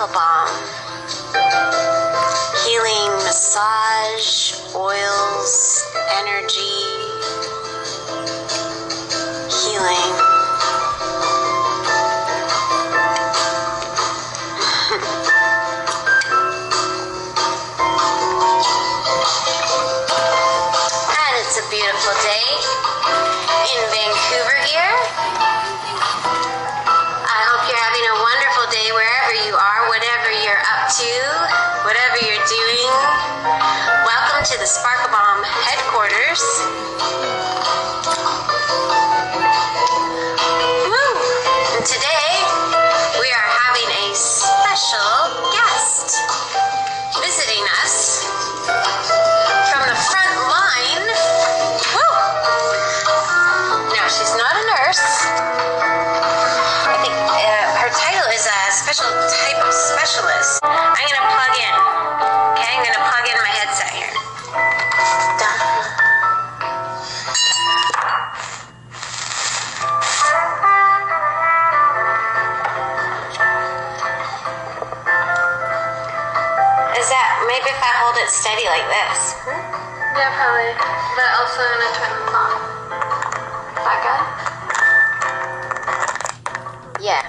Sparklebalm. Healing massage, oils, energy, healing. And it's a beautiful day in Vancouver here. I hope you're having a wonderful day wherever you are, whatever you're up to, whatever you're doing. Welcome to the Sparklebalm headquarters. Woo! And today we are having a special guest visiting us from the front line. Woo! Now she's not a nurse. I think her title is a special type of specialist. I'm gonna plug in. Okay, I'm gonna plug in my headset here. Done. Is that maybe if I hold it steady like this? Yeah, probably. But also I'm gonna turn this off. That good? Yeah.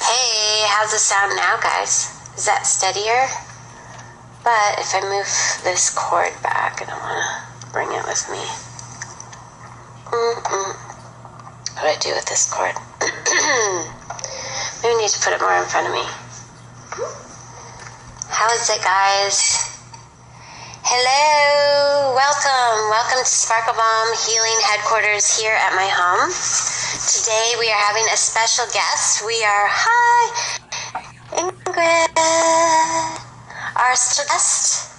Hey, how's the sound now, guys? Is that steadier? But if I move this cord back, I don't want to bring it with me. What do I do with this cord? Maybe I need to put it more in front of me. How is it, guys? Hello, welcome to Sparklebalm Healing Headquarters here at my home. Today we are having a special guest. Hi, Ingrid. Our special guest.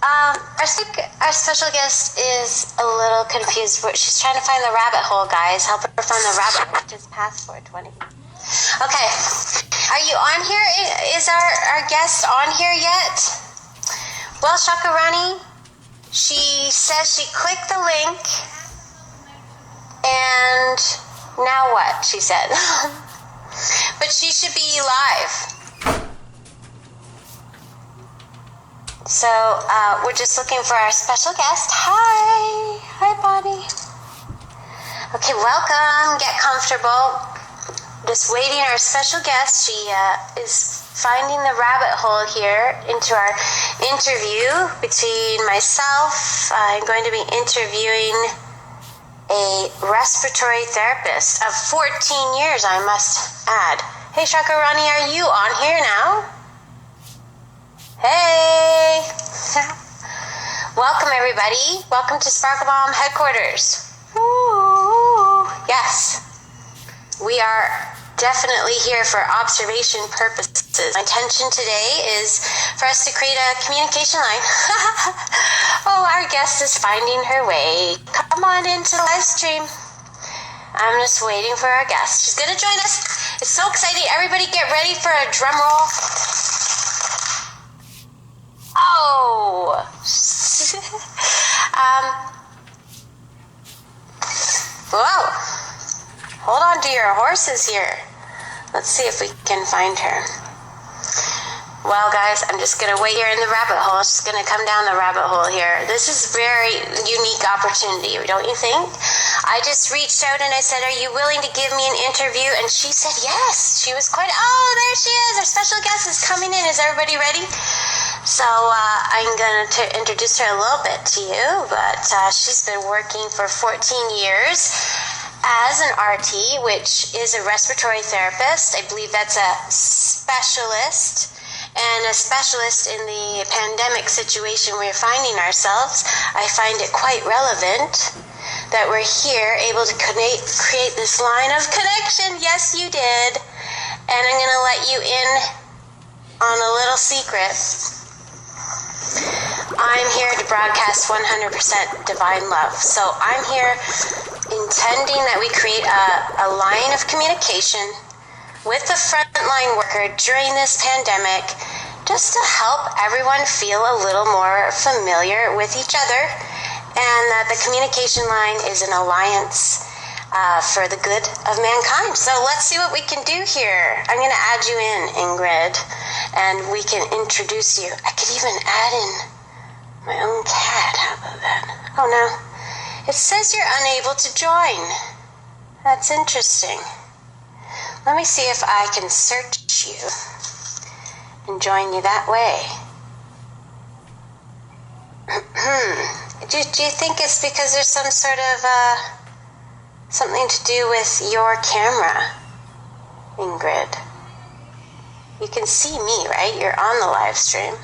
Our special guest is a little confused. She's trying to find the rabbit hole, guys. Help her find the rabbit hole. Which is past 420. Okay, are you on here? Is our guest on here yet? Well, Shakarani, she says she clicked the link, and now what, she said. But she should be live. So, we're just looking for our special guest. Hi, Bonnie. Okay, welcome, get comfortable. Just waiting our special guest. She is finding the rabbit hole here into our interview between myself. I'm going to be interviewing a respiratory therapist of 14 years, I must add. Hey, Shakarani, are you on here now? Hey! Welcome, everybody. Welcome to Sparklebalm headquarters. Ooh, yes. We are definitely here for observation purposes. My intention today is for us to create a communication line. Oh, our guest is finding her way. Come on into the live stream. I'm just waiting for our guest. She's going to join us. It's so exciting. Everybody get ready for a drum roll. Oh! Whoa! Hold on to your horses here. Let's see if we can find her. Well, guys, I'm just going to wait here in the rabbit hole. She's going to come down the rabbit hole here. This is a very unique opportunity, don't you think? I just reached out and I said, are you willing to give me an interview? And she said yes. She was quite, oh, there she is. Our special guest is coming in. Is everybody ready? So I'm going to introduce her a little bit to you, but she's been working for 14 years as an RT, which is a respiratory therapist. I believe that's a specialist, and a specialist in the pandemic situation we're finding ourselves. I find it quite relevant that we're here able to create this line of connection. Yes, you did. And I'm going to let you in on a little secret. I'm here to broadcast 100% divine love. So I'm here intending that we create a line of communication with the frontline worker during this pandemic, just to help everyone feel a little more familiar with each other, and that the communication line is an alliance for the good of mankind. So let's see what we can do here. I'm going to add you in, Ingrid, and we can introduce you. I could even add in my own cat. How about that? Oh, no. It says you're unable to join. That's interesting. Let me see if I can search you and join you that way. Do you think it's because there's some sort of something to do with your camera, Ingrid? You can see me, right? You're on the live stream.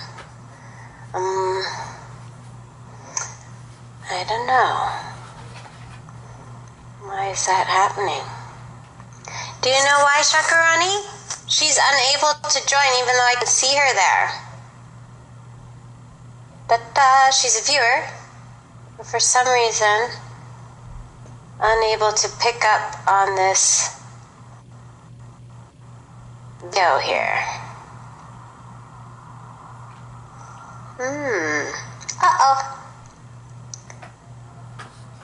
I don't know. Why is that happening? Do you know why, Shakarani? She's unable to join even though I can see her there. She's a viewer, but for some reason, unable to pick up on this video here. Uh-oh.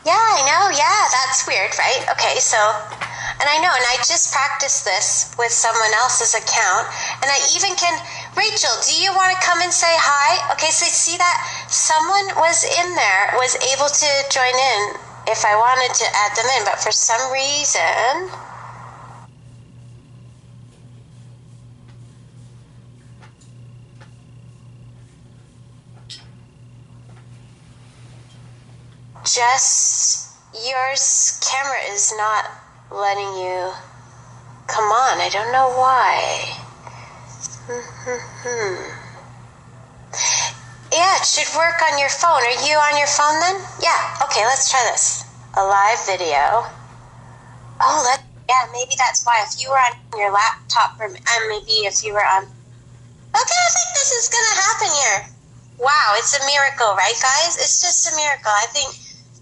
Yeah, I know. Yeah, that's weird, right? Okay, so, and I know, and I just practiced this with someone else's account, and I even can, Rachel, do you want to come and say hi? Okay, so see that? Someone was in there, was able to join in if I wanted to add them in, but for some reason, just yours camera is not letting you come on. I don't know why. Yeah, it should work on your phone. Are you on your phone then? Yeah, okay, let's try this. A live video. Oh, yeah, maybe that's why. If you were on your laptop, or maybe if you were on... Okay, I think this is going to happen here. Wow, it's a miracle, right, guys? It's just a miracle. I think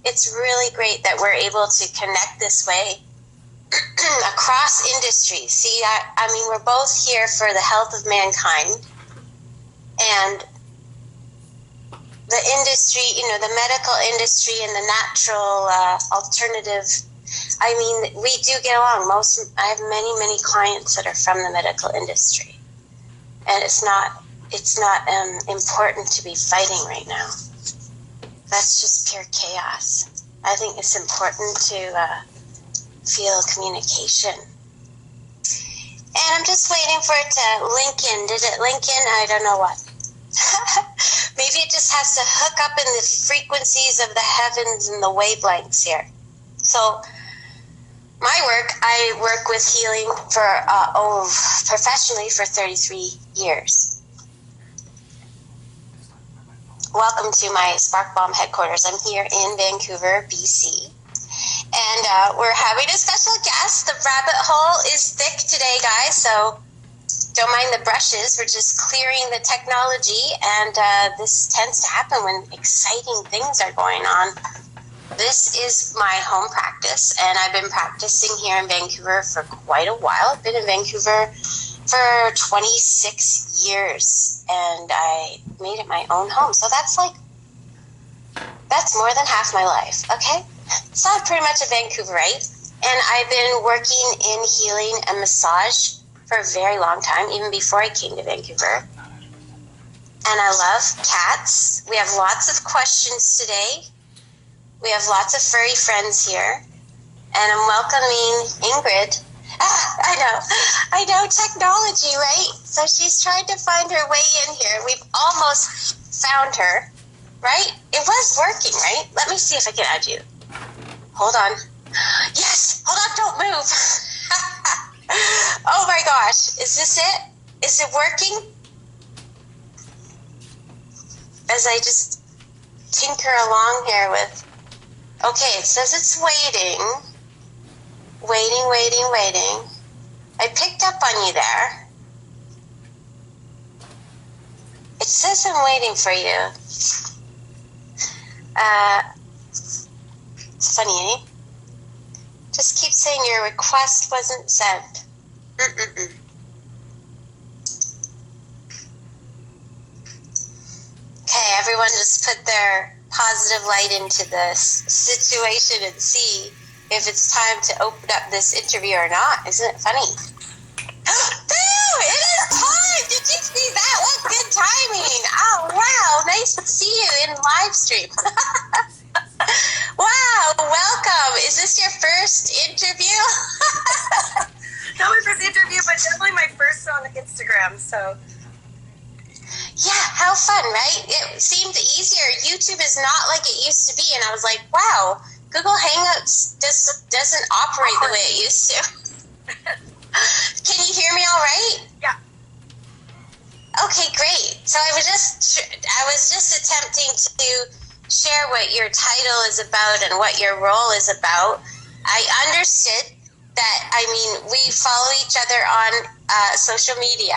it's really great that we're able to connect this way across industries. See, I mean, we're both here for the health of mankind. And the industry, the medical industry and the natural alternative, I mean, we do get along. I have many, many clients that are from the medical industry. And it's not important to be fighting right now. That's just pure chaos. I think it's important to feel communication. And I'm just waiting for it to link in. Did it link in? I don't know what. Maybe it just has to hook up in the frequencies of the heavens and the wavelengths here. So my work, I work with healing for professionally for 33 years. Welcome to my Sparklebalm headquarters. I'm here in Vancouver, BC. And we're having a special guest. The rabbit hole is thick today, guys, so don't mind the brushes. We're just clearing the technology, and this tends to happen when exciting things are going on. This is my home practice, and I've been practicing here in Vancouver for quite a while. I've been in Vancouver for 26 years, and I made it my own home. So that's more than half my life, okay? So I'm pretty much a Vancouverite, and I've been working in healing and massage for a very long time, even before I came to Vancouver. And I love cats. We have lots of questions today. We have lots of furry friends here. And I'm welcoming Ingrid. I know, technology, right? So she's trying to find her way in here. We've almost found her, right? It was working, right? Let me see if I can add you. Hold on. Yes! Hold on, don't move. Oh my gosh. Is this it? Is it working? As I just tinker along here with... Okay, it says it's waiting. Waiting. I picked up on you there. It says I'm waiting for you. It's funny, eh? Just keep saying your request wasn't sent. Okay, everyone just put their positive light into this situation and see if it's time to open up this interview or not. Isn't it funny? Boo! It is time! Did you see that? What good timing! Oh, wow. Nice to see you in live stream. Wow, welcome. Is this your first interview? Not my first interview, but definitely my first on Instagram, so. Yeah, how fun, right? It seemed easier. YouTube is not like it used to be, and I was like, wow, Google Hangouts doesn't operate the way it used to. Can you hear me all right? Yeah. Okay, great. So I was just attempting to share what your title is about and what your role is about. I understood that, we follow each other on social media,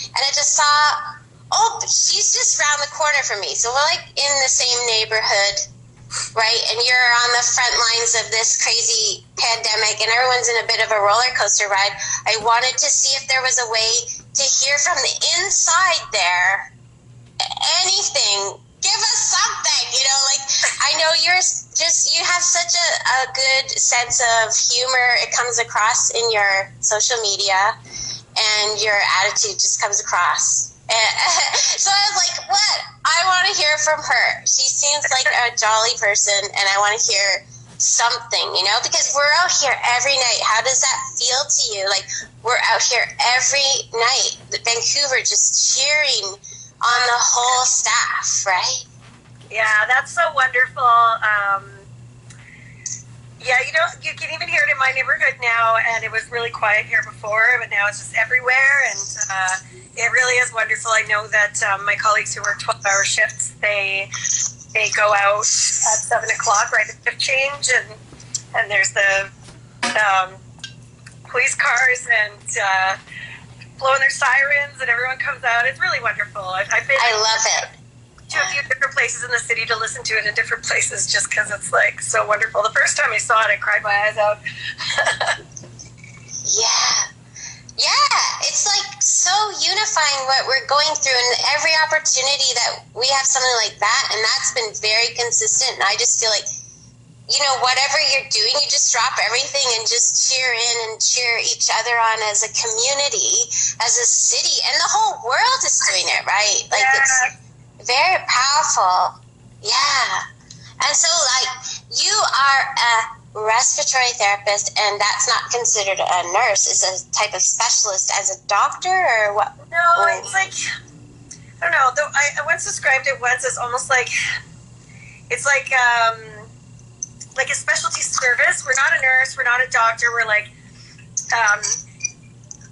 and I just saw, oh, she's just around the corner from me. So we're like in the same neighborhood, right? And you're on the front lines of this crazy pandemic, and everyone's in a bit of a roller coaster ride. I wanted to see if there was a way to hear from the inside there. Anything. Give us something, I know you have such a good sense of humor. It comes across in your social media, and your attitude just comes across. So I was like, what? I want to hear from her. She seems like a jolly person, and I want to hear something, because we're out here every night. How does that feel to you? Like, we're out here every night, Vancouver, just cheering on the whole staff, right? Yeah, that's so wonderful. Yeah, you can even hear it in my neighborhood now, and it was really quiet here before, but now it's just everywhere, and it really is wonderful. I know that my colleagues who work 12-hour shifts, they go out at 7 o'clock, right at shift change, and there's the police cars and blowing their sirens, and everyone comes out. It's really wonderful. I love it. To a few different places in the city to listen to it in different places, just because it's like so wonderful. The first time I saw it, I cried my eyes out. Yeah, it's like so unifying what we're going through, and every opportunity that we have something like that, and that's been very consistent. And I just feel like, whatever you're doing, you just drop everything and just cheer in and cheer each other on as a community, as a city, and the whole world is doing it, right? Like, it's very powerful. Yeah. And so, you are a respiratory therapist, and that's not considered a nurse. It's a type of specialist as a doctor, or what? No, it's like, I don't know. Though I once described it once as almost like, it's like a specialty service. We're not a nurse. We're not a doctor. We're like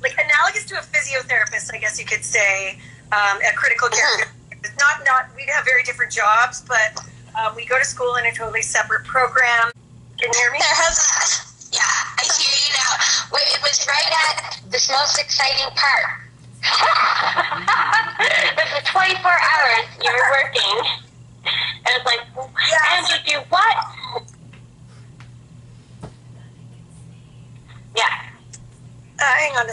analogous to a physiotherapist, I guess you could say, a critical care. Not we have very different jobs, but we go to school in a totally separate program. Can you hear me? Yeah, I hear you now. It was right at this most exciting part. It was 24 hours you were working. And it's like, and you do what? Yeah. Hang on.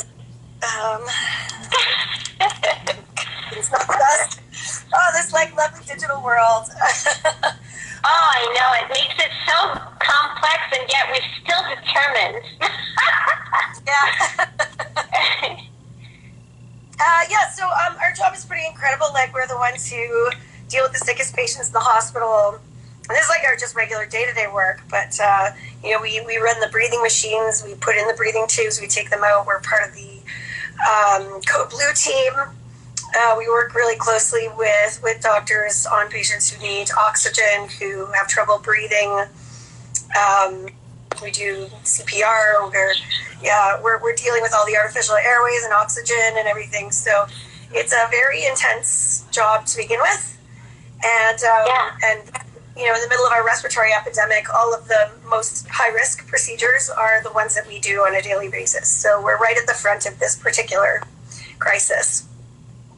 It's not just, this lovely digital world. Oh, I know. It makes it so complex, and yet we're still determined. So our job is pretty incredible. Like, we're the ones who deal with the sickest patients in the hospital. And this is like our just regular day-to-day work. But, we run the breathing machines. We put in the breathing tubes. We take them out. We're part of the Code Blue team. We work really closely with doctors on patients who need oxygen, who have trouble breathing. We do CPR. We're dealing with all the artificial airways and oxygen and everything. So it's a very intense job to begin with. And in the middle of our respiratory epidemic, all of the most high-risk procedures are the ones that we do on a daily basis. So we're right at the front of this particular crisis.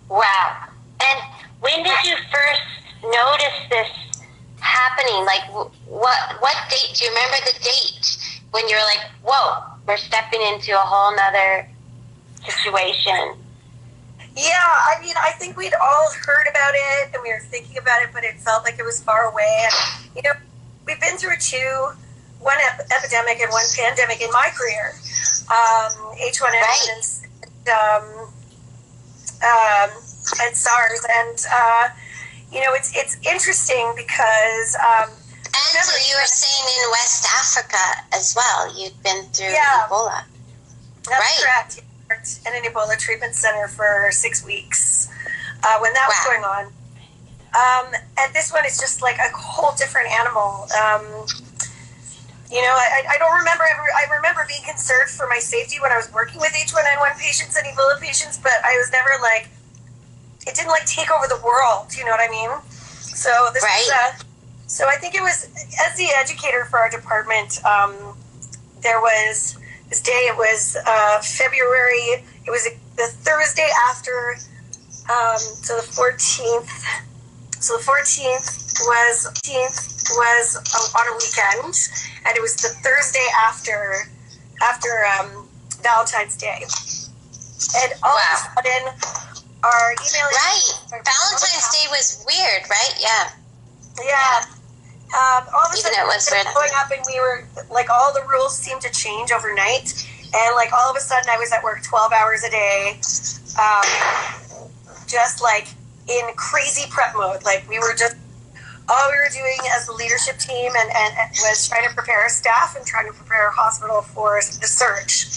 Wow. And when did you first notice this happening? Like, what date? Do you remember the date when you're like, whoa, we're stepping into a whole nother situation? Yeah, I think we'd all heard about it, and we were thinking about it, but it felt like it was far away. And, we've been through two one epidemic and one pandemic in my career, H1N1 and SARS, and it's interesting because. And you were saying in West Africa as well, you'd been through Ebola. That's correct. I worked in an Ebola treatment center for 6 weeks when that was going on. And this one is just like a whole different animal. I don't remember I remember being concerned for my safety when I was working with H1N1 patients and Ebola patients, but I was never like, it didn't like take over the world. You know what I mean? So this is, so I think it was, as the educator for our department, there was this day, it was February, it was the Thursday after, so the 14th. So the 14th was on a weekend, and it was the Thursday after Valentine's Day. And all of a sudden, our email... Right. Valentine's Day was weird, right? Yeah. Yeah. All of a sudden, it was going up, and we were, like, all the rules seemed to change overnight. And, like, all of a sudden, I was at work 12 hours a day, just, like, in crazy prep mode. Like, we were just, all we were doing as the leadership team and was trying to prepare our staff and trying to prepare our hospital for the surge.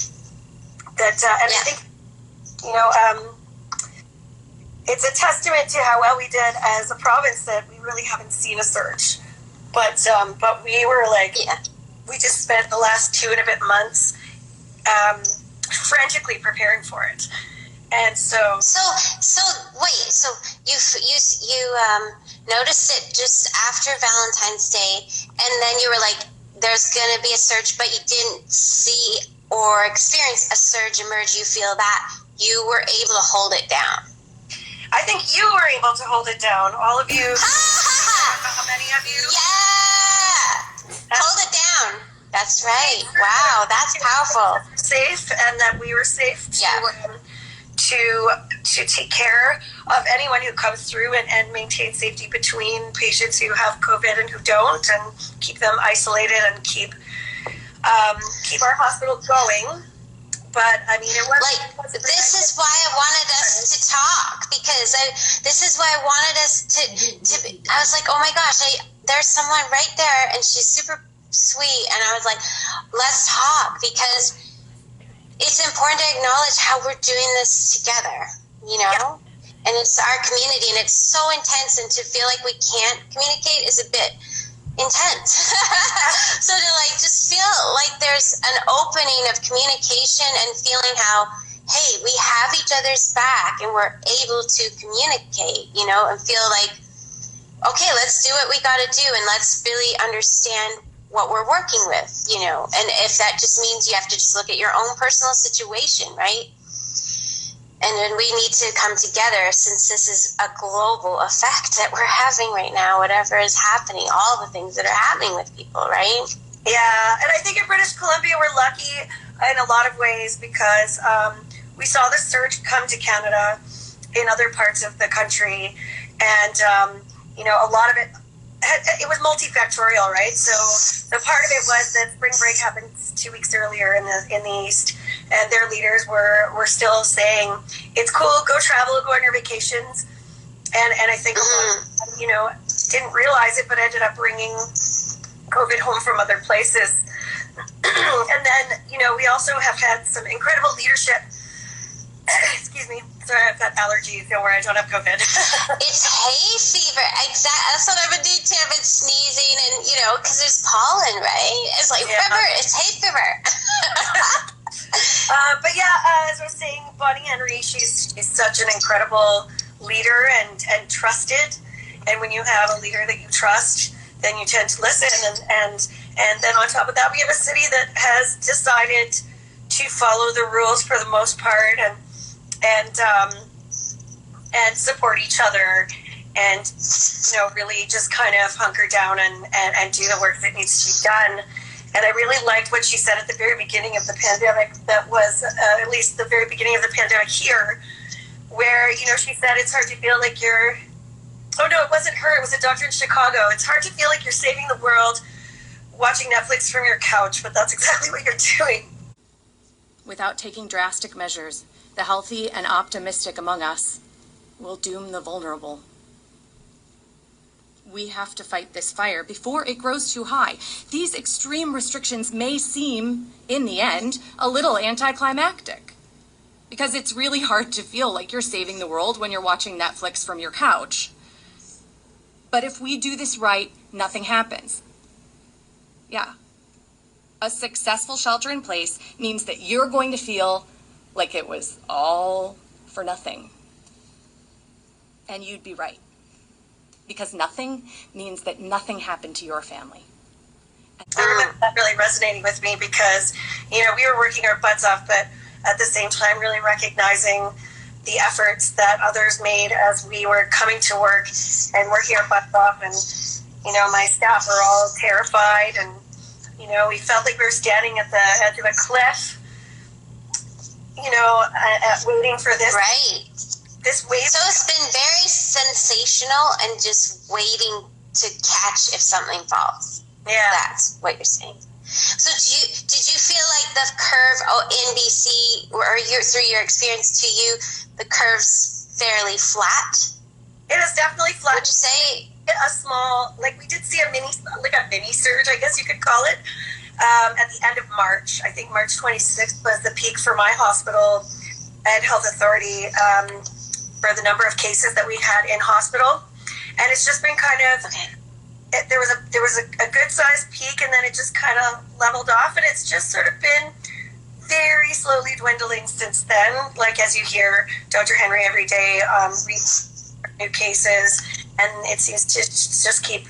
That, and I think, it's a testament to how well we did as a province that we really haven't seen a surge. But we were like, we just spent the last 2 and a bit months frantically preparing for it. And so wait, so you noticed it just after Valentine's Day, and then you were like, there's going to be a surge, but you didn't see or experience a surge emerge. You feel that you were able to hold it down. I think you were able to hold it down. All of you. How many of you? Yeah. Hold it down. That's right. Wow, that's powerful. Safe, and that we were safe to take care of anyone who comes through and maintain safety between patients who have COVID and who don't, and keep them isolated and keep our hospital going. But I mean, it was this is why I wanted us to talk, because this is why I wanted us to I was like, oh my gosh, there's someone right there, and she's super sweet, and I was like, let's talk, because it's important to acknowledge how we're doing this together, and it's our community, and it's so intense, and to feel like we can't communicate is a bit intense. So to just feel like there's an opening of communication and feeling how, hey, we have each other's back and we're able to communicate, and feel like, okay, let's do what we got to do, and let's really understand what we're working with, and if that just means you have to just look at your own personal situation, right? And then we need to come together, since this is a global effect that we're having right now, whatever is happening, all the things that are happening with people, right? Yeah, and I think in British Columbia we're lucky in a lot of ways, because we saw the surge come to Canada in other parts of the country, and a lot of it was multifactorial, right? So part of it was that spring break happened 2 weeks earlier in the East, and their leaders were still saying, it's cool, go travel, go on your vacations, and I think didn't realize it, but ended up bringing COVID home from other places. And then we also have had some incredible leadership. Excuse me. Sorry, I've got allergies. Don't worry, I don't have COVID. It's hay fever. Exactly. That's what I've been doing too. I've been sneezing, and because there's pollen, right? It's like fever. It's hay fever. But as I was saying, Bonnie Henry, she's such an incredible leader and trusted. And when you have a leader that you trust, then you tend to listen. And then on top of that, we have a city that has decided to follow the rules for the most part, and support each other, and really just kind of hunker down and do the work that needs to be done. And I really liked what she said at the very beginning of the pandemic. That was at least the very beginning of the pandemic here, where she said it's hard to feel like you're. Oh no, it wasn't her. It was a doctor in Chicago. It's hard to feel like you're saving the world watching Netflix from your couch, but that's exactly what you're doing. Without taking drastic measures, the healthy and optimistic among us will doom the vulnerable. We have to fight this fire before it grows too high. These extreme restrictions may seem, in the end, a little anticlimactic, because it's really hard to feel like you're saving the world when you're watching Netflix from your couch. But if we do this right, nothing happens. Yeah. A successful shelter in place means that you're going to feel like it was all for nothing. And you'd be right. Because nothing means that nothing happened to your family. I remember that really resonating with me because, we were working our butts off, but at the same time really recognizing the efforts that others made as we were coming to work and working our butts off. And, my staff were all terrified and, we felt like we were standing at the edge of a cliff, waiting for this. Right. This wave. So it's been very sensational and just waiting to catch if something falls. Yeah. That's what you're saying. So did you feel like the curve in BC, or through your experience to you, the curve's fairly flat? It is definitely flat. Would you say? A small, we did see a mini surge, I guess you could call it, at the end of March. I think March 26th was the peak for my hospital and health authority for the number of cases that we had in hospital. And it's just been kind of, there was a good sized peak, and then it just kind of leveled off, and it's just sort of been very slowly dwindling since then. Like, as you hear Dr. Henry every day, new cases, and it seems to just keep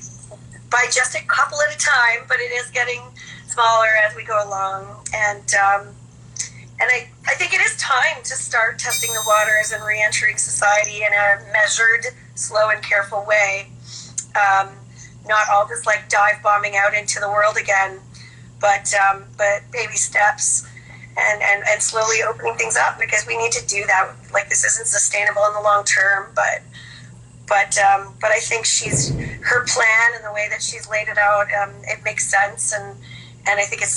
by just a couple at a time, but it is getting smaller as we go along. And I think it is time to start testing the waters and re-entering society in a measured, slow, and careful way. Not all just dive bombing out into the world again, but baby steps and slowly opening things up, because we need to do that. This isn't sustainable in the long term, but I think her plan and the way that she's laid it out, it makes sense, and I think it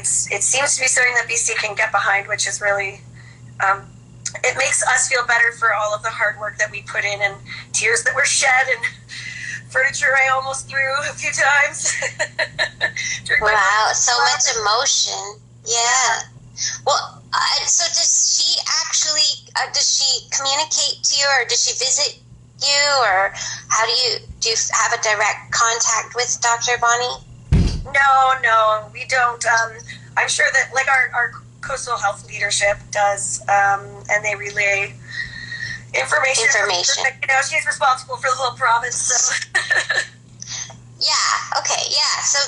seems to be something that BC can get behind, which is really, it makes us feel better for all of the hard work that we put in, and tears that were shed, and furniture I almost threw a few times. Wow, so much emotion. Yeah. Well, so does she actually, does she communicate to you, or does she visit you, or how do you have a direct contact with Dr. Bonnie? No, we don't. I'm sure that our coastal health leadership does, and they relay information. She's responsible for the whole province, so. Yeah. Okay. Yeah. So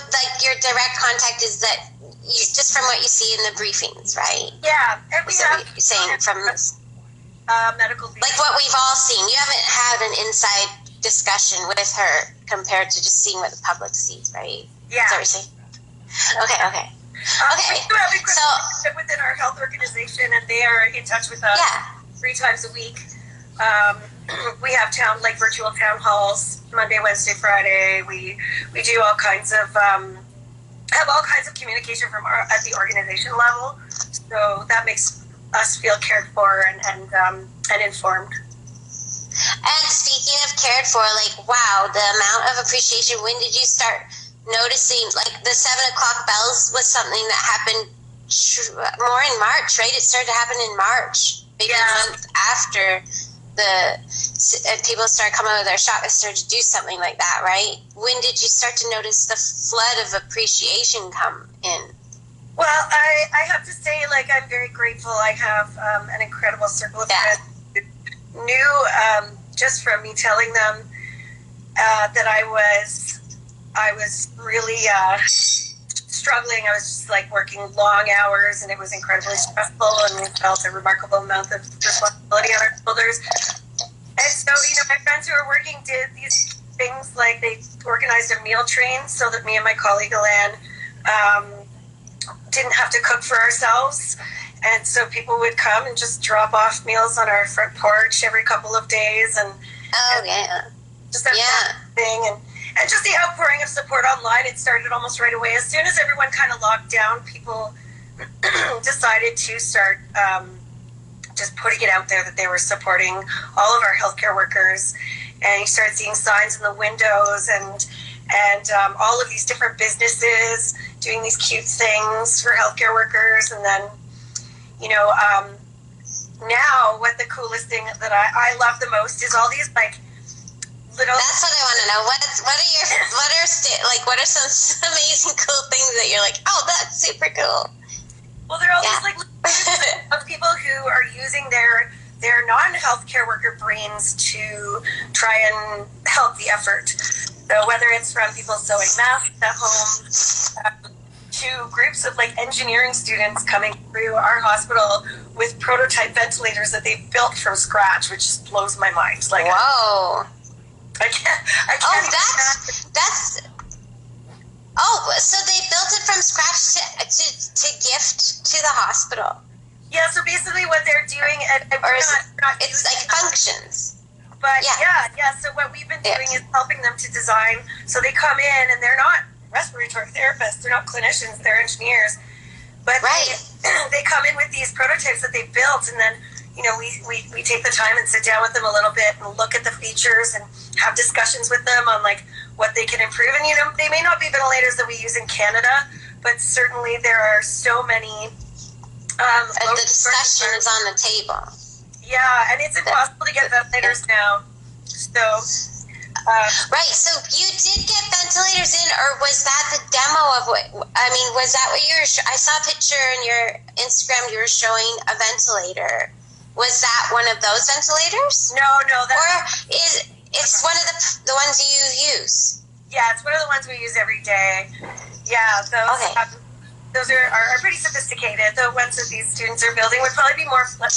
your direct contact is that just from what you see in the briefings, right? Yeah, and we have what you're saying from medical leadership. Like what we've all seen. You haven't had an inside discussion with her compared to just seeing what the public sees, right? Yeah. Is that what you're saying? Okay. Okay. We do have a group within our health organization, and they are in touch with us 3 times a week. We have virtual town halls Monday, Wednesday, Friday. We do all kinds of have all kinds of communication from at the organization level, so that makes us feel cared for and informed. And speaking of cared for, wow, the amount of appreciation. When did you start noticing, the 7 o'clock bells was something that happened more in March, right? It started to happen in March, maybe a month after people started coming with their shop. It started to do something like that, right? When did you start to notice the flood of appreciation come in? Well, I have to say, I'm very grateful. I have an incredible circle of friends who knew just from me telling them that I was really struggling. I was just working long hours, and it was incredibly stressful, and we felt a remarkable amount of responsibility on our shoulders. And so, my friends who were working did these things, they organized a meal train so that me and my colleague Alan didn't have to cook for ourselves. And so people would come and just drop off meals on our front porch every couple of days, and just that thing. And just the outpouring of support online, it started almost right away. As soon as everyone kind of locked down, people decided to start just putting it out there that they were supporting all of our healthcare workers. And you start seeing signs in the windows and all of these different businesses doing these cute things for healthcare workers. And then, now what the coolest thing that I love the most is all these little. That's what I want to know. What are some amazing cool things that you're like, oh, that's super cool. Well, there are all these of people who are using their non-healthcare worker brains to try and help the effort. So whether it's from people sewing masks at home, to groups of engineering students coming through our hospital with prototype ventilators that they've built from scratch, which just blows my mind. Whoa! I can't. That's. Oh, so they built it from scratch to gift to the hospital. Yeah. So basically, what they're doing, it's functions. But yeah. So what we've been doing is helping them to design. So they come in and they're not respiratory therapists, they're not clinicians, they're engineers. But they come in with these prototypes that they built, and then we take the time and sit down with them a little bit and look at the features and have discussions with them on what they can improve. And they may not be ventilators that we use in Canada, but certainly there are so many the discussions on the table. Yeah, and it's impossible to get ventilators now. So so you did get ventilators in, or was that the demo of was that what I saw a picture in your Instagram, you were showing a ventilator. Was that one of those ventilators? No, it's one of the ones you use? Yeah, it's one of the ones we use every day. Yeah, those are pretty sophisticated. The ones that these students are building would probably be more for a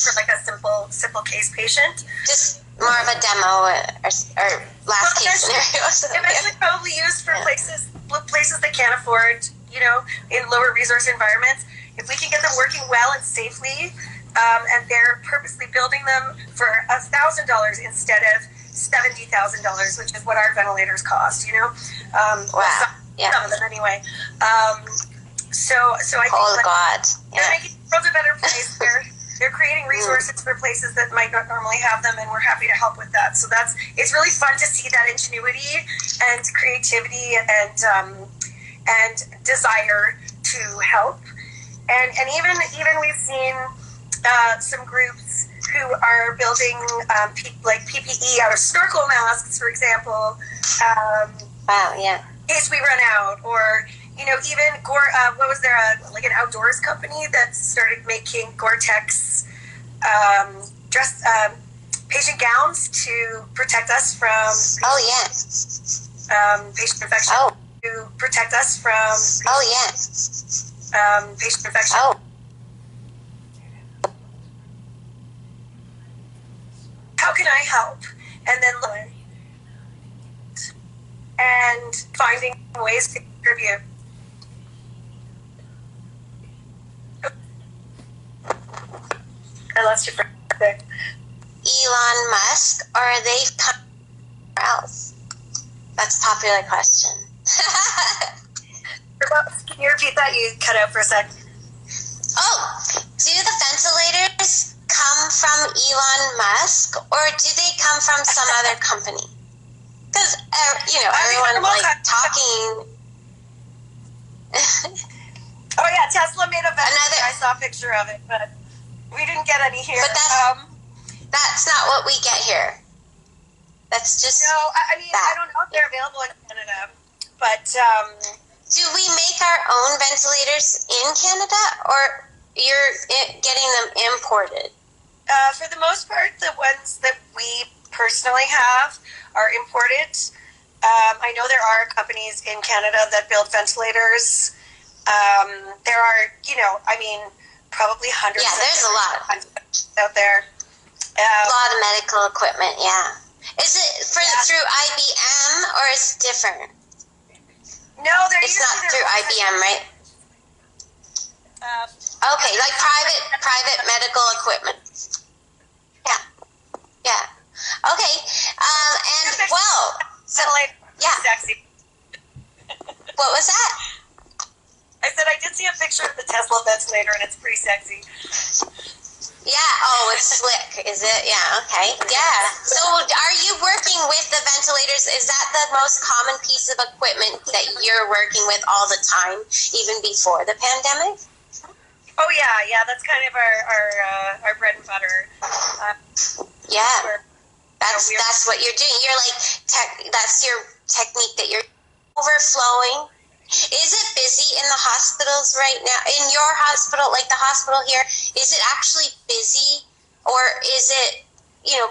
simple case patient. Just more of a demo or last case scenario. Eventually probably used for places that can't afford, in lower resource environments. If we can get them working well and safely, and they're purposely building them for $1,000 instead of $70,000, which is what our ventilators cost, Wow. Some of them anyway. So I think they're making the world a better place. They're creating resources for places that might not normally have them, and we're happy to help with that. So it's really fun to see that ingenuity and creativity and desire to help. And even we've seen some groups who are building PPE out of snorkel masks, for example. Wow, yeah. In case we run out, or even what was there an outdoors company that started making Gore-Tex patient gowns to protect us from patient infection. To protect us from patient infection. How can I help? And then learn and finding ways to contribute. I lost you for a sec. Elon Musk, or are they somewhere else? That's a popular question. Can you repeat that? You cut out for a sec. Oh, do the ventilators come from Elon Musk, or do they come from some other company? Because, everyone's talking. Oh, yeah, Tesla made a ventilator. I saw a picture of it, but we didn't get any here. But that's not what we get here. That's just. No, I don't know if they're available in Canada, but. Do we make our own ventilators in Canada, or you're getting them imported? For the most part, the ones that we personally have are imported. I know there are companies in Canada that build ventilators. There are, probably hundreds. Yeah, there's a lot out there. A lot of medical equipment. Yeah. Is it through IBM, or is it different? No, it's not through IBM, right? Okay, like private medical equipment. Yeah. Okay. So yeah. Sexy. What was that? I said I did see a picture of the Tesla ventilator, and it's pretty sexy. Yeah. Oh, it's slick, is it? Yeah. Okay. Yeah. So, are you working with the ventilators? Is that the most common piece of equipment that you're working with all the time, even before the pandemic? Oh yeah. That's kind of our bread and butter. Yeah. That's what you're doing. You're like that's your technique that you're overflowing. Is it busy in the hospitals right now? In your hospital, like the hospital here, is it actually busy, or is it,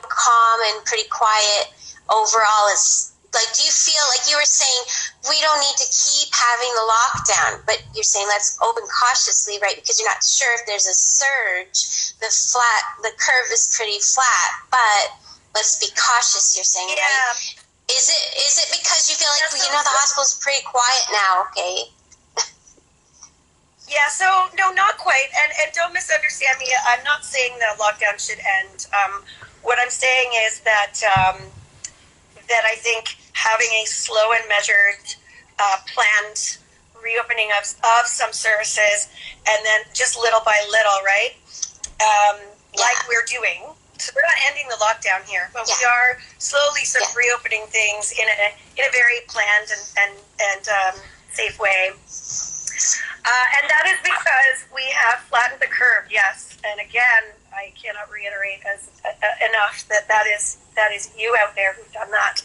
calm and pretty quiet overall? Is like, do you feel like you were saying we don't need to keep having the lockdown, but you're saying let's open cautiously, right? Because you're not sure if there's a surge. The curve is pretty flat, but let's be cautious. You're saying, Yeah. right? Is it because you feel like the hospital's pretty quiet now? Okay. Yeah, so no, not quite, and don't misunderstand me. I'm not saying that lockdown should end. What I'm saying is that that I think having a slow and measured, planned reopening of some services, and then just little by little, right? Like we're doing. So we're not ending the lockdown here, but we are slowly sort of reopening things in a very planned and safe way. And that is because we have flattened the curve, yes. And again, I cannot reiterate enough that is you out there who've done that.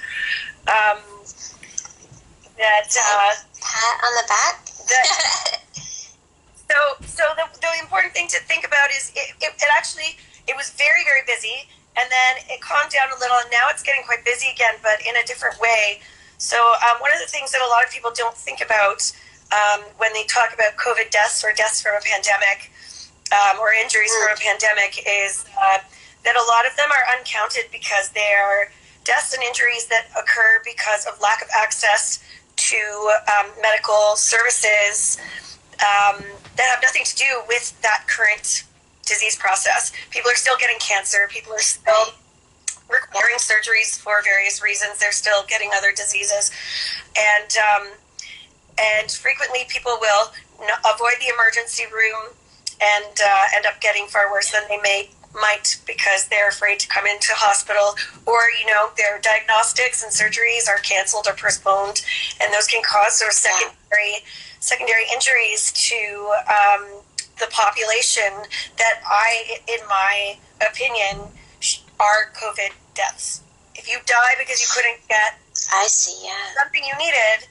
Pat on the back. So the important thing to think about is it was very, very busy, and then it calmed down a little, and now it's getting quite busy again, but in a different way. So one of the things that a lot of people don't think about when they talk about COVID deaths or deaths from a pandemic or injuries from a pandemic is that a lot of them are uncounted because they are deaths and injuries that occur because of lack of access to medical services that have nothing to do with that current disease process. People are still getting cancer. People are still requiring surgeries for various reasons. They're still getting other diseases, and frequently people will avoid the emergency room and end up getting far worse than they might because they're afraid to come into hospital, or their diagnostics and surgeries are canceled or postponed, and those can cause sort of secondary injuries to the population that in my opinion, are COVID deaths. If you die because you couldn't get something you needed,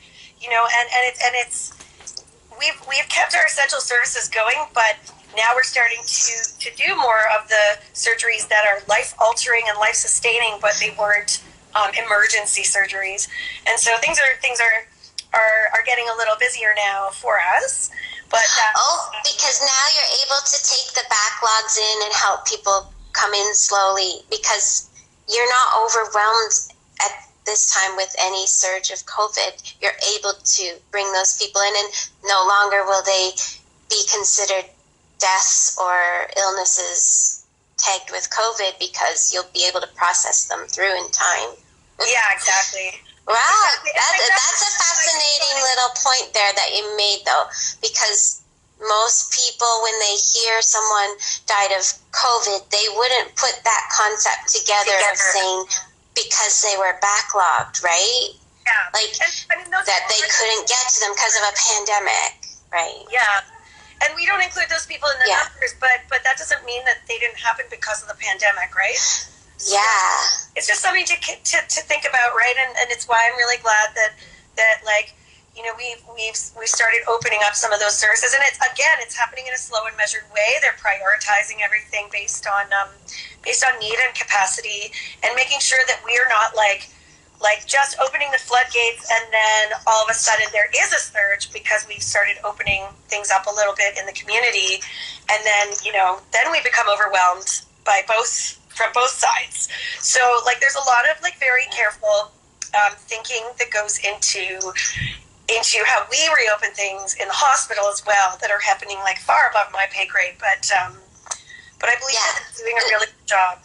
we've kept our essential services going, but now we're starting to do more of the surgeries that are life-altering and life-sustaining, but they weren't emergency surgeries. And so things are getting a little busier now for us. But because now you're able to take the backlogs in and help people come in slowly, because you're not overwhelmed at this time with any surge of COVID. You're able to bring those people in, and no longer will they be considered deaths or illnesses tagged with COVID, because you'll be able to process them through in time. Yeah, exactly. Wow, that's a fascinating little point there that you made, though, because most people, when they hear someone died of COVID, they wouldn't put that concept together of saying because they were backlogged, right? Yeah. Like, that they couldn't get to them because of a pandemic, right? Yeah. And we don't include those people in the numbers, but that doesn't mean that they didn't happen because of the pandemic, right? So it's just something to think about, right? And it's why I'm really glad that we've started opening up some of those services, and it's happening in a slow and measured way. They're prioritizing everything based on need and capacity, and making sure that we are not like just opening the floodgates and then all of a sudden there is a surge because we've started opening things up a little bit in the community, and then then we become overwhelmed from both sides. So there's a lot of very careful thinking that goes into how we reopen things in the hospital as well, that are happening far above my pay grade. But I believe that it's doing a really good job.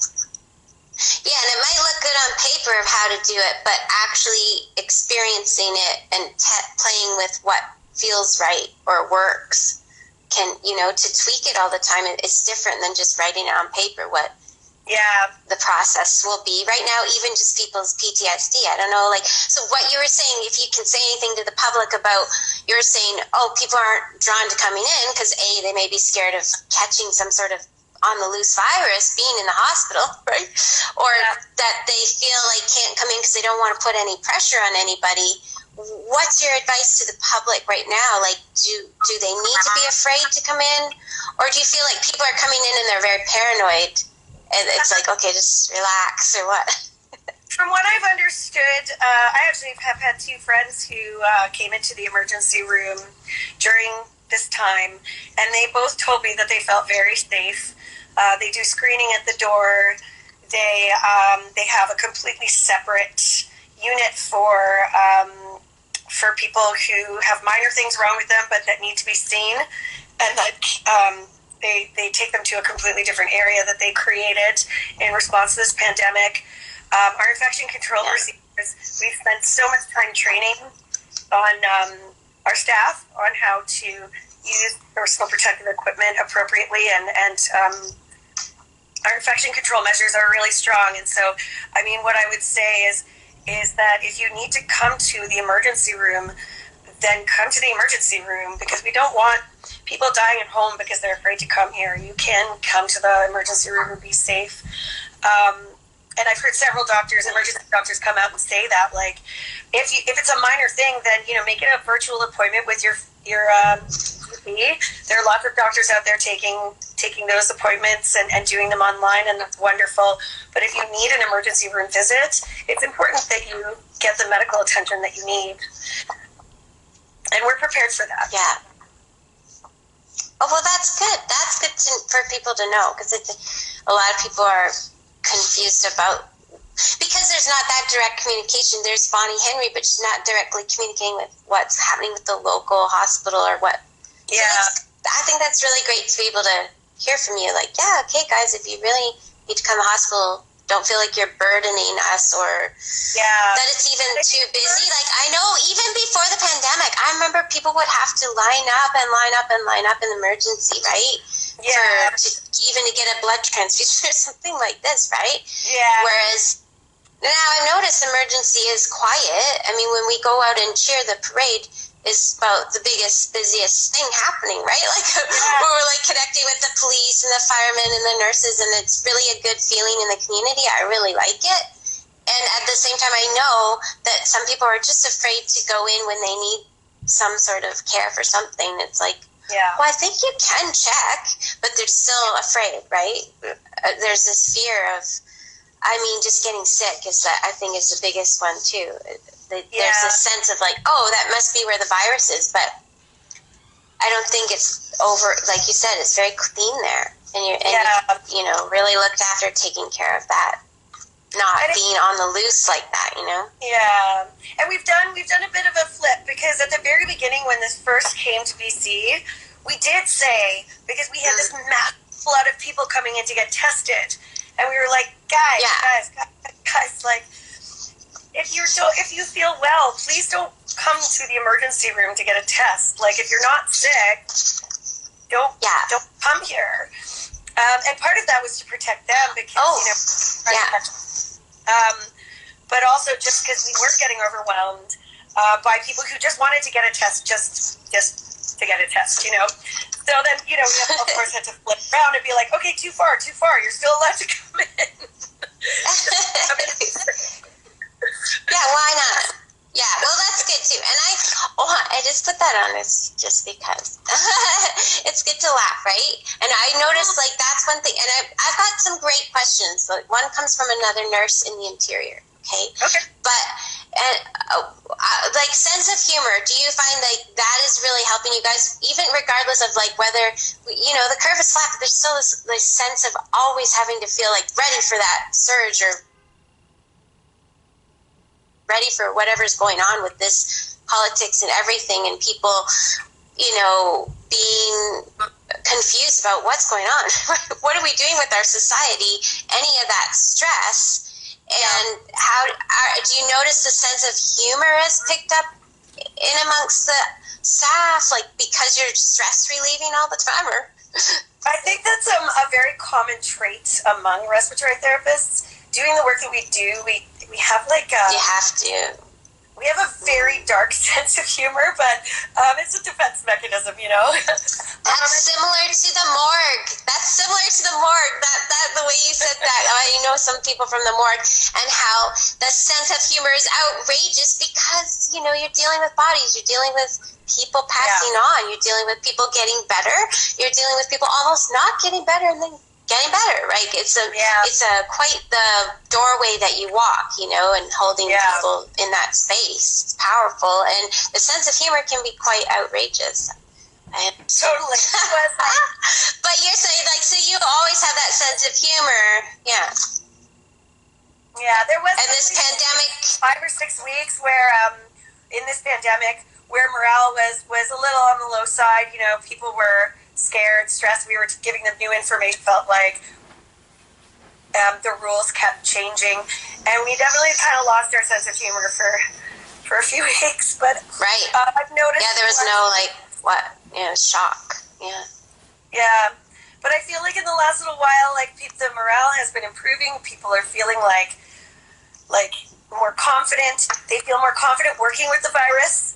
Yeah, and it might look good on paper of how to do it, but actually experiencing it and playing with what feels right or works can, to tweak it all the time, it's different than just writing it on paper what the process will be. Right now, even just people's PTSD, I don't know, so what you were saying, if you can say anything to the public about, you're saying, people aren't drawn to coming in because they may be scared of catching some sort of on the loose virus being in the hospital, right? Or that they feel like can't come in because they don't want to put any pressure on anybody. What's your advice to the public right now? Do they need to be afraid to come in? Or do you feel like people are coming in and they're very paranoid and it's like, okay, just relax, or what? From what I've understood, I actually have had 2 friends who came into the emergency room during this time, and they both told me that they felt very safe. They do screening at the door. They have a completely separate unit for people who have minor things wrong with them but that need to be seen, and that they take them to a completely different area that they created in response to this pandemic. Our infection control procedures, we've spent so much time training on our staff on how to use personal protective equipment appropriately, and our infection control measures are really strong. And so, I mean, what I would say is that if you need to come to the emergency room, then come to the emergency room, because we don't want people dying at home because they're afraid to come here. You can come to the emergency room and be safe. And I've heard several emergency doctors come out and say that, if it's a minor thing, then, make it a virtual appointment with your GP. There are lots of doctors out there taking those appointments and doing them online, and that's wonderful. But if you need an emergency room visit, it's important that you get the medical attention that you need. And we're prepared for that. Yeah. Oh, well, that's good. That's good for people to know, because a lot of people are confused about, because there's not that direct communication. There's Bonnie Henry, but she's not directly communicating with what's happening with the local hospital or what. Yeah. So I think that's really great to be able to hear from you. Okay, guys, if you really need to come to the hospital, don't feel like you're burdening us, or that it's even too busy. I know even before the pandemic, I remember people would have to line up in emergency, right? Yeah. Even to get a blood transfusion or something like this, right? Yeah. Whereas now I've noticed emergency is quiet. I mean, when we go out and cheer, the parade is about the busiest thing happening, right? We're connecting with the police and the firemen and the nurses, and it's really a good feeling in the community. I really like it. And at the same time, I know that some people are just afraid to go in when they need some sort of care for something. It's well, I think you can check, but they're still afraid, right? There's this fear of, just getting sick I think is the biggest one too. There's this sense of that must be where the virus is, but I don't think it's over. Like you said, it's very clean there, and you've really looked after taking care of that, not being on the loose like that, Yeah, and we've done a bit of a flip, because at the very beginning when this first came to BC, we did say, because we had this massive flood of people coming in to get tested, and we were like, guys, if you feel well, please don't come to the emergency room to get a test. If you're not sick, don't come here. And part of that was to protect them, because but also just because we were getting overwhelmed by people who just wanted to get a test, just to get a test, So then, we of course had to flip around and be like, okay, too far, you're still allowed to come in. Yeah, why not? Yeah, well, that's good too. And I just put that on this just because it's good to laugh, right? And I noticed that's one thing. And I've got some great questions. One comes from another nurse in the interior. Okay. But sense of humor. Do you find that is really helping you guys, even regardless of whether the curve is flat? But there's still this sense of always having to feel ready for that surge, or ready for whatever's going on with this politics and everything, and people, being confused about what's going on. What are we doing with our society? Any of that stress, and how do you notice the sense of humor is picked up in amongst the staff, like because you're stress relieving all the time? Or I think that's a very common trait among respiratory therapists. Doing the work that we do, we have like you have to. We have a very dark sense of humor, but it's a defense mechanism, you know. That's similar to the morgue. That the way you said that. I know some people from the morgue, and how the sense of humor is outrageous because, you know, you're dealing with bodies, you're dealing with people passing on, you're dealing with people getting better, you're dealing with people almost not getting better and then getting better, right? It's a quite the doorway that you walk, you know, and holding people in that space. It's powerful, and the sense of humor can be quite outrageous. Totally. But you're saying, like, so you always have that sense of humor, Yeah, there was. And this pandemic, 5 or 6 weeks where, in this pandemic, where morale was a little on the low side. You know, people were scared, stressed. We were giving them new information. Felt like the rules kept changing, and we definitely kind of lost our sense of humor for a few weeks. But I've noticed. Yeah, there was no shock. Yeah, but I feel like in the last little while, like the morale has been improving. People are feeling like more confident. They feel more confident working with the virus.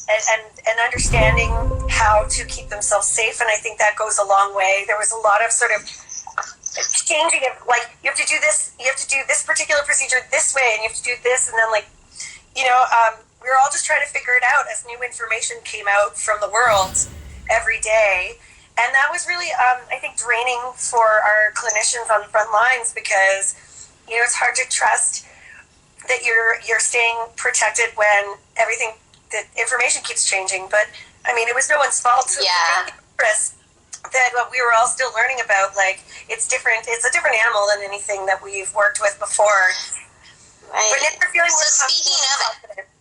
And understanding how to keep themselves safe, and I think that goes a long way. There was a lot of sort of changing of, like, you have to do this, you have to do this particular procedure this way, and you have to do this, and then, like, you know, we were all just trying to figure it out as new information came out from the world every day, and that was really, I think, draining for our clinicians on the front lines, because, you know, it's hard to trust that you're staying protected when everything. The information keeps changing, but I mean, it was no one's fault. So that we were all still learning about, like, it's different. It's a different animal than anything that we've worked with before. Right. But never feeling more speaking of confident.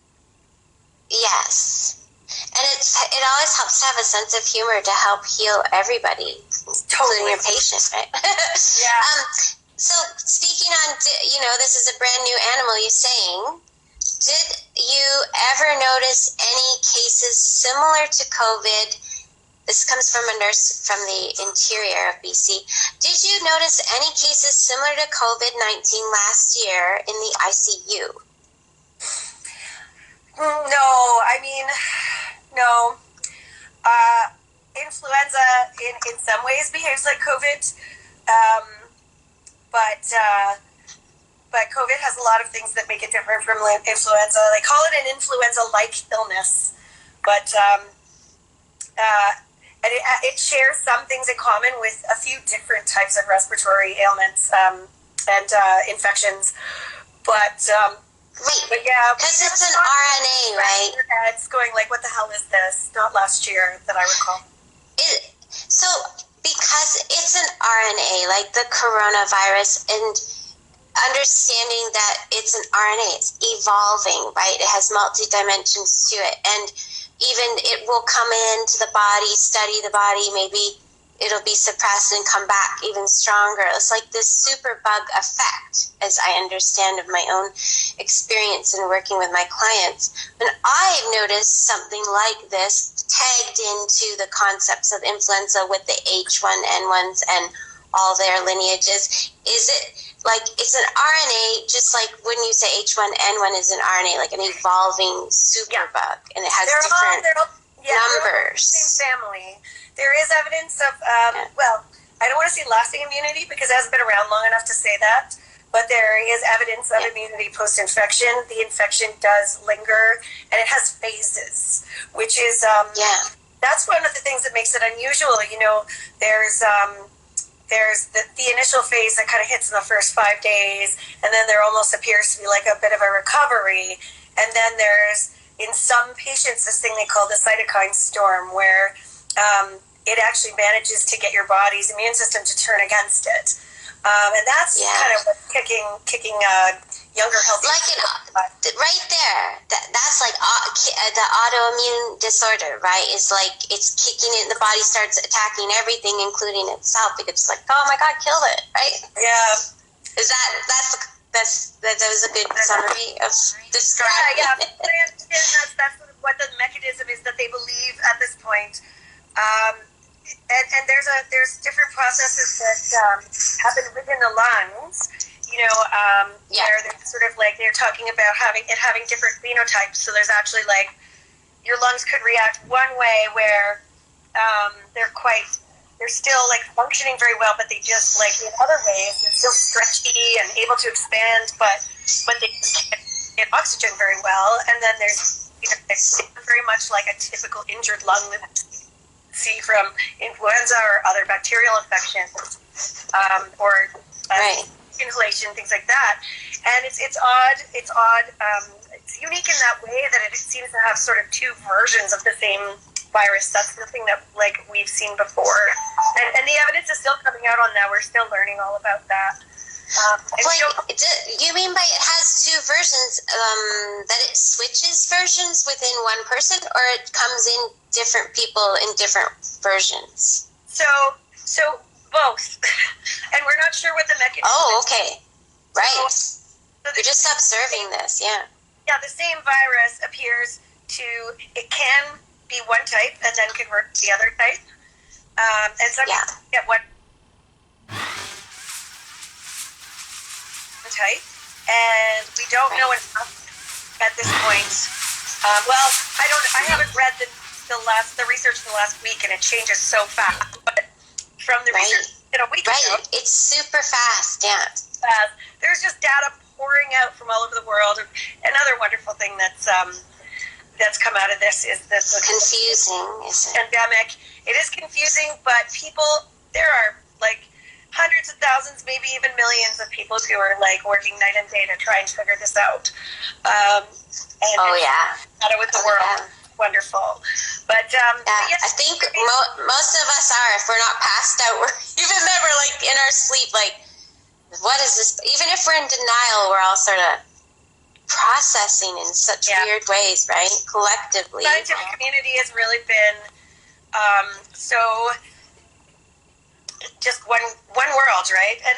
Yes, and it always helps to have a sense of humor to help heal everybody, including your patient, right? So speaking on, you know, this is a brand new animal. You're saying. Did you ever notice any cases similar to COVID? This comes from a nurse from the interior of BC. Did you notice any cases similar to COVID-19 last year in the ICU? No. Influenza in some ways behaves like COVID, but COVID has a lot of things that make it different from influenza. They call it an influenza-like illness, but and it shares some things in common with a few different types of respiratory ailments and infections. But yeah, because it's an RNA, right? It's going like, what the hell is this? Not last year that I recall. So because it's an RNA, like the coronavirus, and understanding that it's an RNA, it's evolving, right? It has multi-dimensions to it, and even it will come into the body, study the body, maybe it'll be suppressed and come back even stronger. It's like this superbug effect, as I understand of my own experience in working with my clients. And I've noticed something like this tagged into the concepts of influenza with the H1N1s and all their lineages. Is it like it's an RNA, just like when you say H1N1 is an RNA, like an evolving superbug, and it has different numbers. They're all the same family. There is evidence of, well, I don't want to say lasting immunity because it hasn't been around long enough to say that, but there is evidence of immunity post-infection. The infection does linger, and it has phases, which is, that's one of the things that makes it unusual. You know, there's the initial phase that kind of hits in the first 5 days, and then there almost appears to be like a bit of a recovery. And then there's, in some patients, this thing they call the cytokine storm, where it actually manages to get your body's immune system to turn against it. And that's kind of what's kicking younger healthy. Right there, that's like the autoimmune disorder, right? It's like it's kicking in, the body starts attacking everything, including itself, because it's like, oh my God, kill it, right? Yeah. Is that was a good summary of describing? Yeah. That's what the mechanism is that they believe at this point. And there's different processes that happen within the lungs. Where they're sort of like they're talking about having different phenotypes. So there's actually like your lungs could react one way where they're still like functioning very well, but they just like in other ways they're still stretchy and able to expand, but they can't get oxygen very well. And then there's it's very much like a typical injured lung that we see from influenza or other bacterial infections, or inhalation, things like that. And it's odd. It's unique in that way that it seems to have sort of two versions of the same virus. That's nothing that like we've seen before, and the evidence is still coming out on that. We're still learning all about that. You mean by it has two versions, that it switches versions within one person, or it comes in different people in different versions? So both. And we're not sure what the mechanism is. Oh, okay. Right. So you're just observing this, yeah. Yeah, the same virus appears it can be one type and then convert to the other type. And sometimes you get one type, and we don't know enough at this point. I haven't read the research in the last week, and it changes so fast. But from the research in a week ago, it's super fast. Yeah, there's just data pouring out from all over the world. Another wonderful thing that's come out of this is this confusing pandemic. It is confusing, but there are like hundreds of thousands, maybe even millions of people who are like working night and day to try and figure this out. Out with the world. Yeah. Wonderful. But I think most of us are, if we're not passed out, even then we're like in our sleep, like, what is this? Even if we're in denial, we're all sort of processing in such weird ways, right? Collectively. The scientific community has really been so just one world, right? And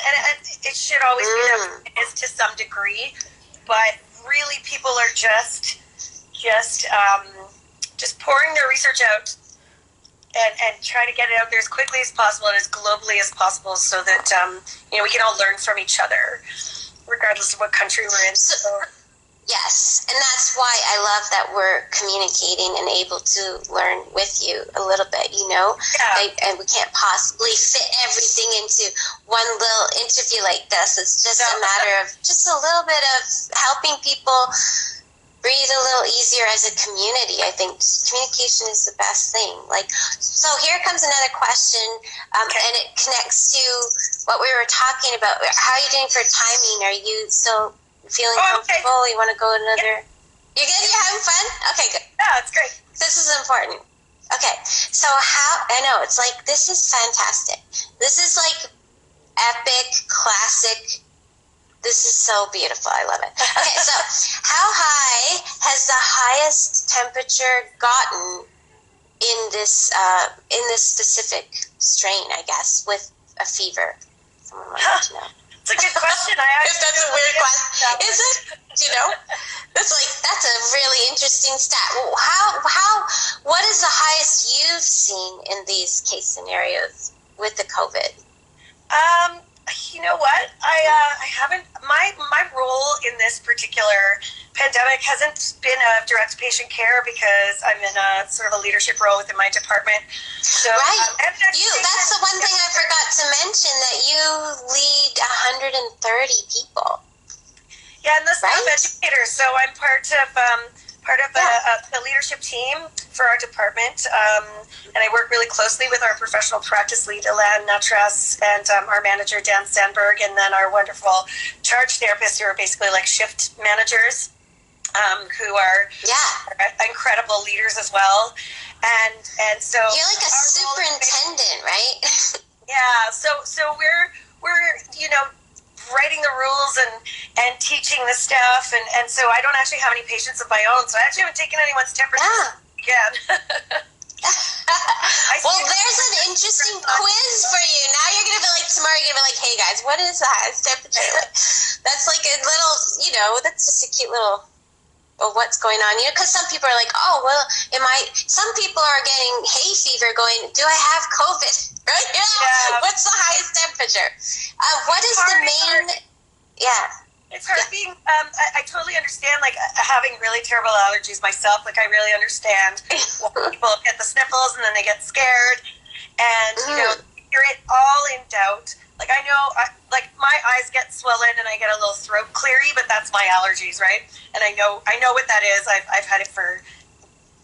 it should always be that it is to some degree, but really people are just pouring their research out and trying to get it out there as quickly as possible and as globally as possible, so that we can all learn from each other, regardless of what country we're in. Yes, and that's why I love that we're communicating and able to learn with you a little bit, and we can't possibly fit everything into one little interview like this. It's just a matter of just a little bit of helping people breathe a little easier as a community. I think communication is the best thing. So here comes another question, and it connects to what we were talking about. How are you doing for timing? Are you still feeling comfortable? You want to go another? You're good? You having fun? Okay, good. Yeah, it's great. This is important. Okay, so I know, it's like, this is fantastic. This is like epic, classic. This is so beautiful. I love it. Okay, so how high has the highest temperature gotten in this specific strain, I guess, with a fever? Someone wanted to know. It's a good question. If that's a weird question. Is it? That's a really interesting stat. What is the highest you've seen in these case scenarios with the COVID? You know what? I haven't. My role in this particular pandemic hasn't been a direct patient care, because I'm in a sort of a leadership role within my department. So, that's the one thing I forgot to mention, that you lead 130 people. Yeah, and the staff educator. So I'm part of a leadership team for our department, and I work really closely with our professional practice lead, Elan Natras, and our manager, Dan Sandberg, and then our wonderful charge therapists, who are basically like shift managers, who are incredible leaders as well. And so you're like a superintendent, right? Yeah. So we're writing the rules and teaching the stuff, and so I don't actually have any patients of my own, so I actually haven't taken anyone's temperature again. Well, there's an interesting quiz for you. Now you're going to be like, tomorrow you're going to be like, hey guys, what is the highest temperature? That's like a little, that's just a cute little, what's going on? Because some people are like, oh, well, some people are getting hay fever going, do I have COVID? Right? Yeah. What's the highest temperature? What is the main, It's hard being, I totally understand, like, having really terrible allergies myself. Like, I really understand when people get the sniffles and then they get scared. And, you're all in doubt. Like, I know, like, my eyes get swollen and I get a little throat cleary, but that's my allergies, right? And I know what that is. I've had it for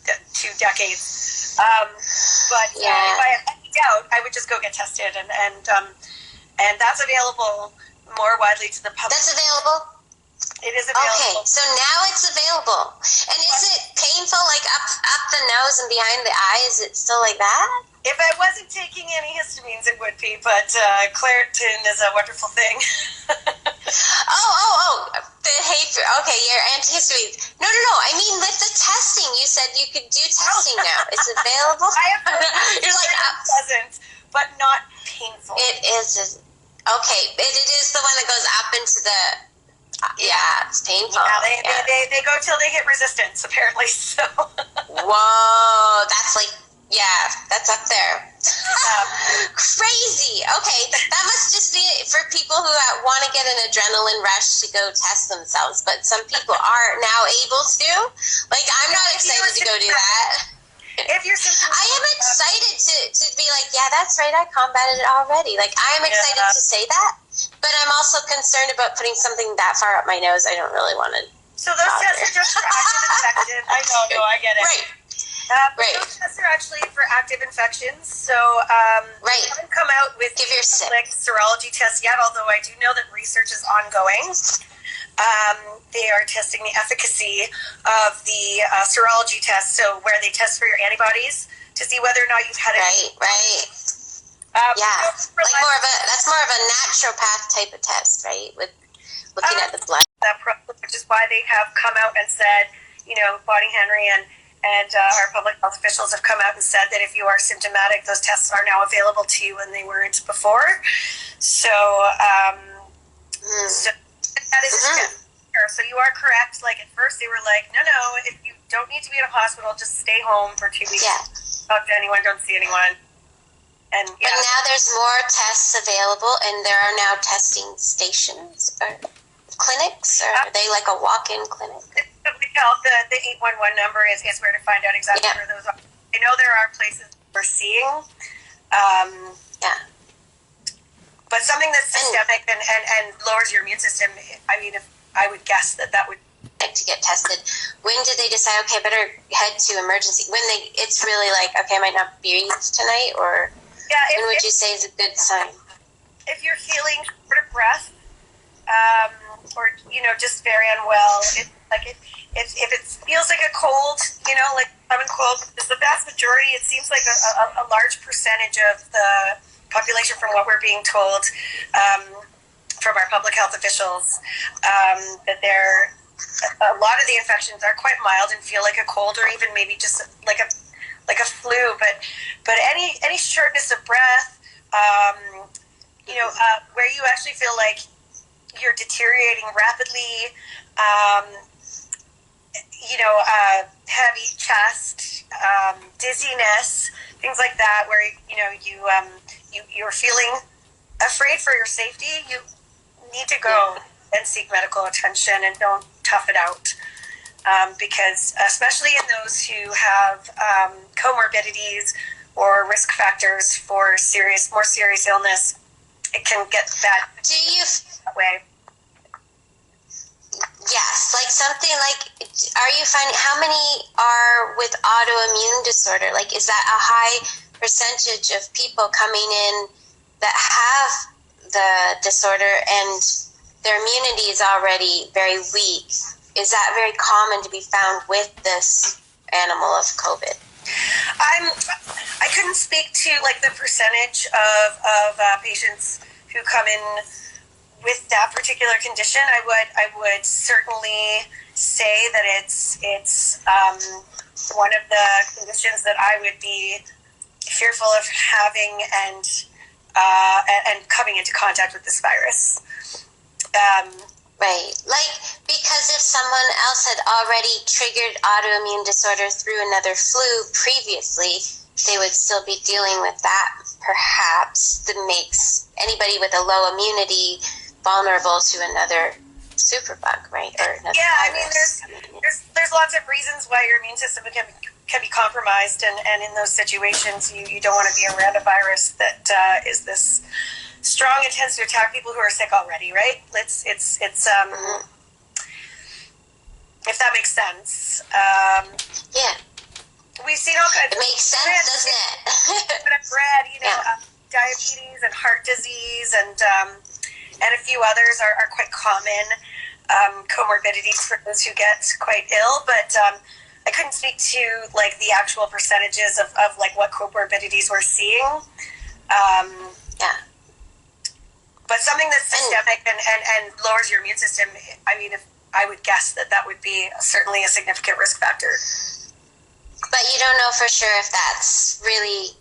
2 decades. But if I had any doubt, I would just go get tested. And that's available more widely to the public. That's available? It is available. Okay, so now it's available. And is it painful, like up the nose and behind the eye? Is it still like that? If I wasn't taking antihistamines, it would be, but Claritin is a wonderful thing. The okay, your antihistamines. No, I mean with the testing. You said you could do testing now. It's available? You're like, pleasant, but not painful. It is. Okay, it is the one that goes up into the, it's painful. Yeah, they go till they hit resistance, apparently, so. Whoa, that's like, that's up there. Crazy. Okay, that must just be for people who want to get an adrenaline rush to go test themselves, but some people are now able to. Like, I'm not excited to go do that. If you're I am excited to be like, that's right, I combated it already. Like, I am excited to say that, but I'm also concerned about putting something that far up my nose. I don't really want to. So those tests are just for active infections. I know, I get it. Right. Those tests are actually for active infections. So we haven't come out with public serology tests yet, although I do know that research is ongoing. They are testing the efficacy of the serology test, so where they test for your antibodies to see whether or not you've had it. Right. That's more of a naturopath type of test, right? With looking at the blood. Which is why they have come out and said, Bonnie Henry and our public health officials have come out and said that if you are symptomatic, those tests are now available to you and they weren't before. So, so that is so you are correct. Like, at first they were like, no, if you don't need to be in a hospital, just stay home for 2 weeks. Talk to anyone, don't see anyone. And but now there's more tests available, and there are now testing stations or clinics, or are they like a walk-in clinic? The 811 number is where to find out exactly where those are. I know there are places we're seeing. But something that's systemic and lowers your immune system, I mean, if I would guess that would like to get tested. When did they decide, okay, better head to emergency? When it's really like, okay, I might not breathe tonight, or when would you say is a good sign? If you're feeling short of breath, or just very unwell, if it feels like a cold, like common cold, because the vast majority, it seems like a large percentage of the population, from what we're being told from our public health officials, that a lot of the infections are quite mild and feel like a cold, or even maybe just like a flu. But any shortness of breath, where you actually feel like you're deteriorating rapidly, heavy chest, dizziness, things like that, where you're feeling afraid for your safety, you need to go and seek medical attention and don't tough it out. Because especially in those who have comorbidities or risk factors for more serious illness, it can get bad. Do you that way? Yes, like something like, are you finding, how many are with autoimmune disorder? Like, is that a high percentage of people coming in that have the disorder and their immunity is already very weak? Is that very common to be found with this animal of COVID? I couldn't speak to like the percentage of patients who come in with that particular condition, I would certainly say that it's one of the conditions that I would be fearful of having and coming into contact with this virus. Right. Like, because if someone else had already triggered autoimmune disorder through another flu previously, they would still be dealing with that, perhaps, that makes anybody with a low immunity vulnerable to another superbug, right? Or another virus. There's lots of reasons why your immune system can be compromised, and in those situations, you don't want to be around a virus that is this strong and tends to attack people who are sick already, right? It's if that makes sense. Yeah. We've seen all kinds. It makes sense, doesn't it? But I've read, diabetes and heart disease and a few others are quite common comorbidities for those who get quite ill. But I couldn't speak to like the actual percentages of like what comorbidities we're seeing. Yeah. But something that's systemic and lowers your immune system, I mean, if I would guess that would be certainly a significant risk factor. But you don't know for sure if that's really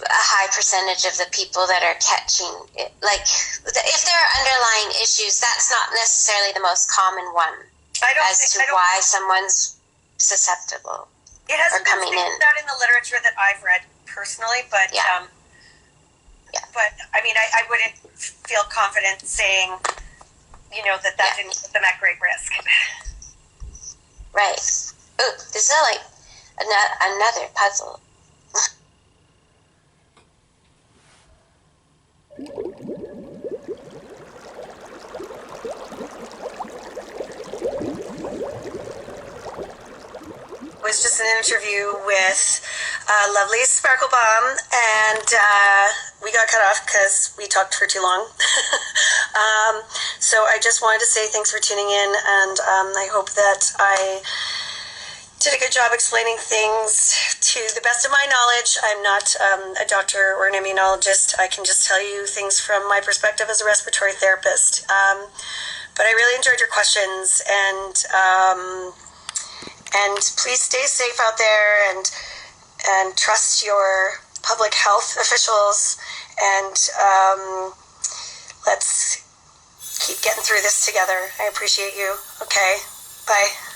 a high percentage of the people that are catching it. Like, if there are underlying issues, that's not necessarily the most common one why someone's susceptible. It hasn't been figured out in the literature that I've read personally, but but I mean, I wouldn't feel confident saying, that didn't put them at great risk. Right. Ooh, this is like another puzzle. It was just an interview with lovely Sparklebalm, and we got cut off because we talked for too long. So I just wanted to say thanks for tuning in, and I hope that I did a good job explaining things to the best of my knowledge. I'm not a doctor or an immunologist. I can just tell you things from my perspective as a respiratory therapist. But I really enjoyed your questions, and please stay safe out there and trust your public health officials, and let's keep getting through this together. I appreciate you. Okay, bye.